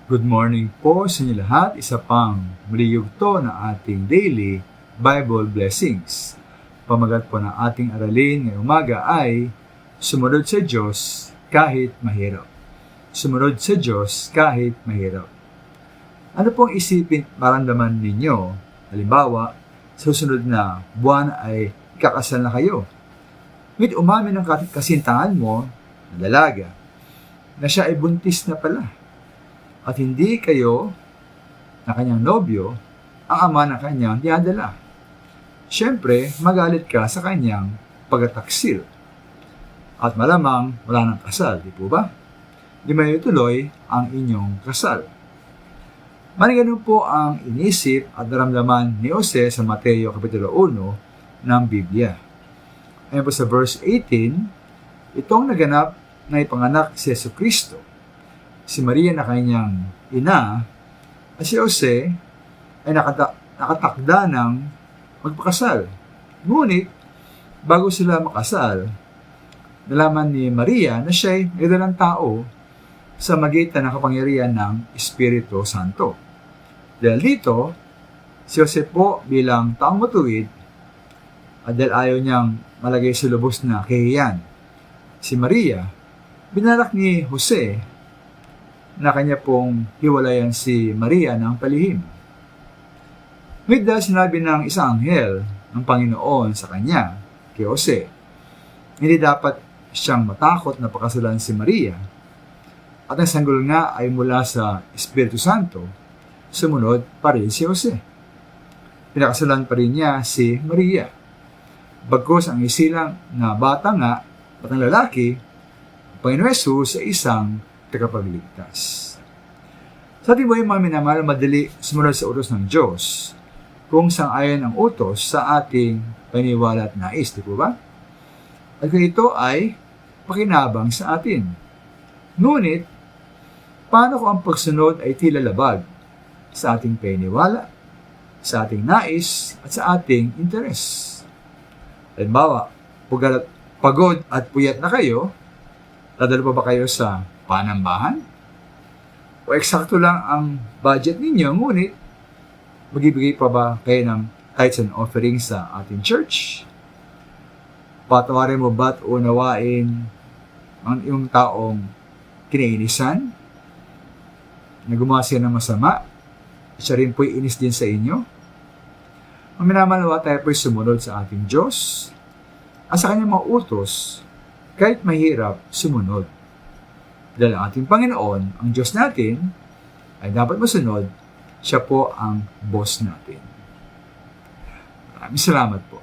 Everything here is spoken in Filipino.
Good morning po sa inyo lahat. Isa pang muli yugto ng ating daily Bible blessings. Pamagat po ng ating aralin ngayong umaga ay sumunod sa Diyos kahit mahirap. Sumunod sa Diyos kahit mahirap. Ano pong isipin maramdaman ninyo? Halimbawa, sa susunod na buwan ay kakasal na kayo. Ngunit umamin ng kasintahan mo na dalaga na siya ay buntis na pala. At hindi kayo na kanyang nobyo ang ama ng kanyang dinadala. Siyempre, magalit ka sa kanyang pagtataksil. At malamang wala ng kasal, di po ba? Di may tuloy ang inyong kasal. Ganun po ang inisip at naramdaman ni Jose sa Mateo Kapitulo 1 ng Biblia. Ayan po sa verse 18, itong naganap na ipanganak si Jesucristo. Si Maria na kanyang ina at si Jose ay nakatakda ng magpakasal. Ngunit, bago sila makasal, nalaman ni Maria na siya'y nagdalang tao sa magitan ng kapangyarihan ng Espiritu Santo. Dahil dito, si Jose po bilang taong matuwid at dahil ayaw niyang malagay sa lubos na kahihiyan, si Maria, binalak ni Jose na kanya pong hiwalayan si Maria ng palihim. Ngunit dahil sinabi ng isang anghel ng Panginoon sa kanya, kay Jose, hindi dapat siyang matakot na pakasalan si Maria at ang sanggol nga ay mula sa Espiritu Santo, sumunod pa rin si Jose. Pinakasalan pa rin niya si Maria. Bagkus ang isilang na bata nga at ang lalaki, ang Panginoon Jesus ay isang tagapagligtas. Sa ating buhay mga minamahal, madali sumunod sa utos ng Diyos kung sang-ayon ang utos sa ating paniniwala at nais, di po ba? At kung ito ay pakinabang sa atin. Ngunit, paano kung ang pagsunod ay tila labag sa ating paniniwala, sa ating nais, at sa ating interes? Halimbawa, pagod at puyat na kayo, dadalo pa ba kayo sa panambahan? O eksakto lang ang budget ninyo, ngunit magbibigay pa ba kayo ng tithes and offerings sa ating church? Patawarin mo ba't unawain ang iyong taong kinainisan na gumawa siya ng masama? Siya rin po'y inis din sa inyo? Ang minamalawa tayo po'y sumunod sa ating Diyos at sa kanyang mga utos, kahit mahirap, sumunod. Dahil ang ating Panginoon, ang Diyos natin, ay dapat masunod, siya po ang boss natin. Maraming salamat po.